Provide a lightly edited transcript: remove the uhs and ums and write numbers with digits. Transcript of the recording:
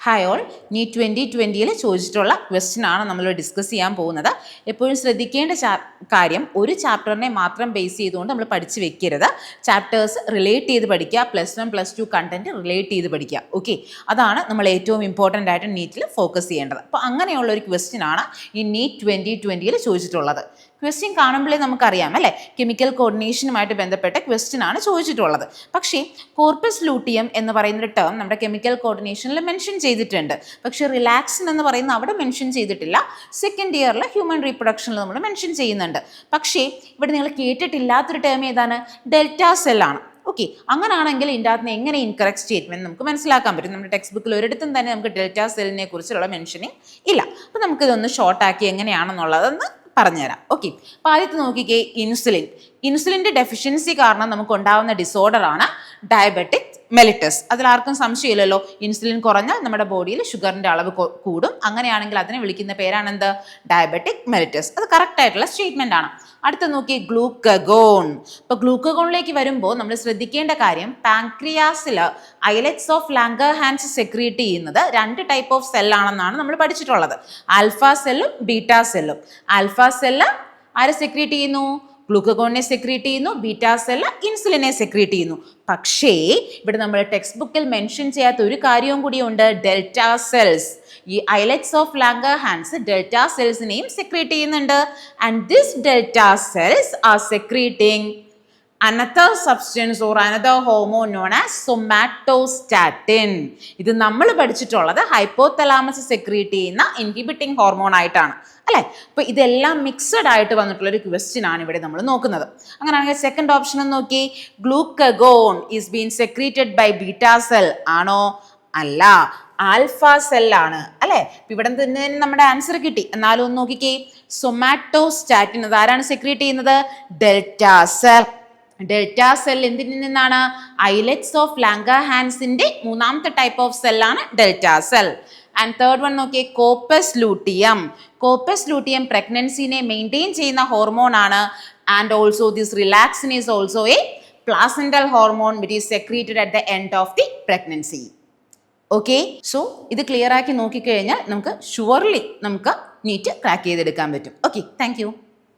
Hi all, NEET 2020 ചോദിച്ചിട്ടുള്ള question ആണ് നമ്മൾ ഡിസ്കസ് ചെയ്യാൻ പോകുന്നത്. എപ്പോഴും ശ്രദ്ധിക്കേണ്ട കാര്യം, ഒരു ചാപ്റ്ററിനെ മാത്രം ബേസ് ചെയ്തുകൊണ്ട് നമ്മൾ പഠിച്ചു വെക്കരുത്. ചാപ്റ്റേഴ്സ് റിലേറ്റ് ചെയ്ത് പഠിക്കുക, +1 +2 കണ്ടന്റ് റിലേറ്റ് ചെയ്ത് പഠിക്കുക. ഓക്കെ, അതാണ് നമ്മൾ ഏറ്റവും ഇമ്പോർട്ടൻ്റ് ആയിട്ട് നീറ്റിൽ ഫോക്കസ് ചെയ്യേണ്ടത്. അപ്പോൾ അങ്ങനെയുള്ള ഒരു ക്വസ്റ്റ്യൻ ആണ് ഈ നീറ്റ് 2020 ചോദിച്ചിട്ടുള്ളത്. ക്വസ്റ്റ്യൻ കാണുമ്പോഴേ നമുക്കറിയാം അല്ലേ, കെമിക്കൽ കോർഡിനേഷനുമായിട്ട് ബന്ധപ്പെട്ട ക്വസ്റ്റ്യൻ ആണ് ചോദിച്ചിട്ടുള്ളത്. പക്ഷേ കോർപ്പസ് ലൂട്ടിയം എന്ന് പറയുന്ന ടേം നമ്മുടെ കെമിക്കൽ കോർഡിനേഷനിൽ മെൻഷൻ ചെയ്തിട്ടുണ്ട്. പക്ഷേ റിലാക്സിൻ എന്ന് പറയുന്ന അവിടെ മെൻഷൻ ചെയ്തിട്ടില്ല. സെക്കൻഡ് ഇയറിൽ ഹ്യൂമൻ റീപ്രൊഡക്ഷനിൽ നമ്മൾ മെൻഷൻ ചെയ്യുന്നുണ്ട്. പക്ഷേ ഇവിടെ നിങ്ങൾ കേട്ടിട്ടില്ലാത്തൊരു ടേം ഏതാണ്? ഡെൽറ്റ സെല്ലാണ്. ഓക്കെ, അങ്ങനെയാണെങ്കിൽ ഇതിൻ്റെ അകത്ത് എങ്ങനെ ഇൻകറക്റ്റ് സ്റ്റേറ്റ്മെൻറ്റ് നമുക്ക് മനസ്സിലാക്കാൻ പറ്റും? നമ്മുടെ ടെക്സ്റ്റ് ബുക്കിൽ ഒരിടത്തും തന്നെ നമുക്ക് ഡെൽറ്റ സെല്ലിനെ കുറിച്ചുള്ള മെൻഷനിങ് ഇല്ല. അപ്പോൾ നമുക്കിതൊന്ന് ഷോർട്ടാക്കി എങ്ങനെയാണെന്നുള്ളതെന്ന് പറഞ്ഞുതരാം. ഓക്കെ, അപ്പോൾ ആദ്യത്തെ നോക്കിക്കേ, ഇൻസുലിൻ്റെ ഡെഫിഷ്യൻസി കാരണം നമുക്ക് ഉണ്ടാകുന്ന ഡിസോർഡറാണ് ഡയബറ്റിക് മെലിറ്റസ്. അതിലാർക്കും സംശയമില്ലല്ലോ, ഇൻസുലിൻ കുറഞ്ഞാൽ നമ്മുടെ ബോഡിയിൽ ഷുഗറിൻ്റെ അളവ് കൂടും. അങ്ങനെയാണെങ്കിൽ അതിനെ വിളിക്കുന്ന പേരാണെന്ത്? Diabetic mellitus. അത് കറക്റ്റ് ആയിട്ടുള്ള സ്റ്റേറ്റ്മെൻ്റ് ആണ്. അടുത്ത നോക്കി, ഗ്ലൂക്കഗോൺ. ഇപ്പോൾ ഗ്ലൂക്കഗോണിലേക്ക് വരുമ്പോൾ നമ്മൾ ശ്രദ്ധിക്കേണ്ട കാര്യം, പാൻക്രിയാസിൽ ഐലറ്റ്സ് ഓഫ് ലാംഗർഹാൻസ് സെക്രീറ്റ് ചെയ്യുന്നത് 2 ടൈപ്പ് ഓഫ് സെല്ലാണെന്നാണ് നമ്മൾ പഠിച്ചിട്ടുള്ളത്. ആൽഫ സെല്ലും ബീറ്റാ സെല്ലും. ആൽഫ സെല്ല് ആരെ സെക്രീറ്റ് ചെയ്യുന്നു? ഗ്ലൂക്കഗോണിനെ സെക്രീറ്റ് ചെയ്യുന്നു. ബീറ്റാ സെല്ല് ഇൻസുലിനെ സെക്രീറ്റ് ചെയ്യുന്നു. പക്ഷേ ഇവിടെ നമ്മൾ ടെക്സ്റ്റ് ബുക്കിൽ മെൻഷൻ ചെയ്യാത്ത ഒരു കാര്യവും കൂടിയുണ്ട്, ഡെൽറ്റ സെൽസ്. ഈ ഐലറ്റ്സ് ഓഫ് ലാംഗർഹാൻസ് ഡെൽറ്റ സെൽസിനെയും സെക്രീറ്റ് ചെയ്യുന്നുണ്ട്. And this delta cells are secreting another substance or another hormone known as somatostatin. ഇത് നമ്മൾ പഠിച്ചിട്ടുള്ളത് ഹൈപ്പോതലാമസ് സെക്രീറ്റ് ചെയ്യുന്ന ഇൻഹിബിറ്റിംഗ് ഹോർമോൺ ആയിട്ടാണ് അല്ലേ. അപ്പോൾ ഇതെല്ലാം മിക്സഡ് ആയിട്ട് വന്നിട്ടുള്ള ഒരു ക്വസ്റ്റ്യൻ ആണ് ഇവിടെ നമ്മൾ നോക്കുന്നത്. അങ്ങനെയാണെങ്കിൽ സെക്കൻഡ് ഓപ്ഷൻ നോക്കി, glucagon is been secreted by beta cell ആണോ? അല്ല, ആൽഫ സെല്ലാണ് അല്ലേ. ഇവിടെ തന്നെ നമ്മുടെ ആൻസർ കിട്ടി. എന്നാലും ഒന്ന് നോക്കിക്കേ, സൊമാറ്റോസ്റ്റാറ്റിൻ അതാരാണ് സെക്രീറ്റ് ചെയ്യുന്നത്? Delta cell. ഡെൽറ്റ സെൽ എന്തിൽ നിന്നാണ്? ഐലറ്റ്സ് ഓഫ് ലാംഗർഹാൻസിന്റെ 3ാമത്തെ ടൈപ്പ് ഓഫ് സെല്ലാണ് delta cell. And third one നോക്കിയേ, കോപ്പസ് ലൂട്ടിയം. കോപ്പസ് ലൂട്ടിയം പ്രഗ്നൻസിനെ മെയിൻറ്റെയിൻ ചെയ്യുന്ന ഹോർമോൺ ആണ്. And also this relaxin is also a placental hormone which is secreted at the end of the pregnancy. Okay, so ഇത് clear ആക്കി നോക്കിക്കഴിഞ്ഞാൽ നമുക്ക് surely നമുക്ക് NEET crack ചെയ്തെടുക്കാൻ പറ്റും. Okay, thank U.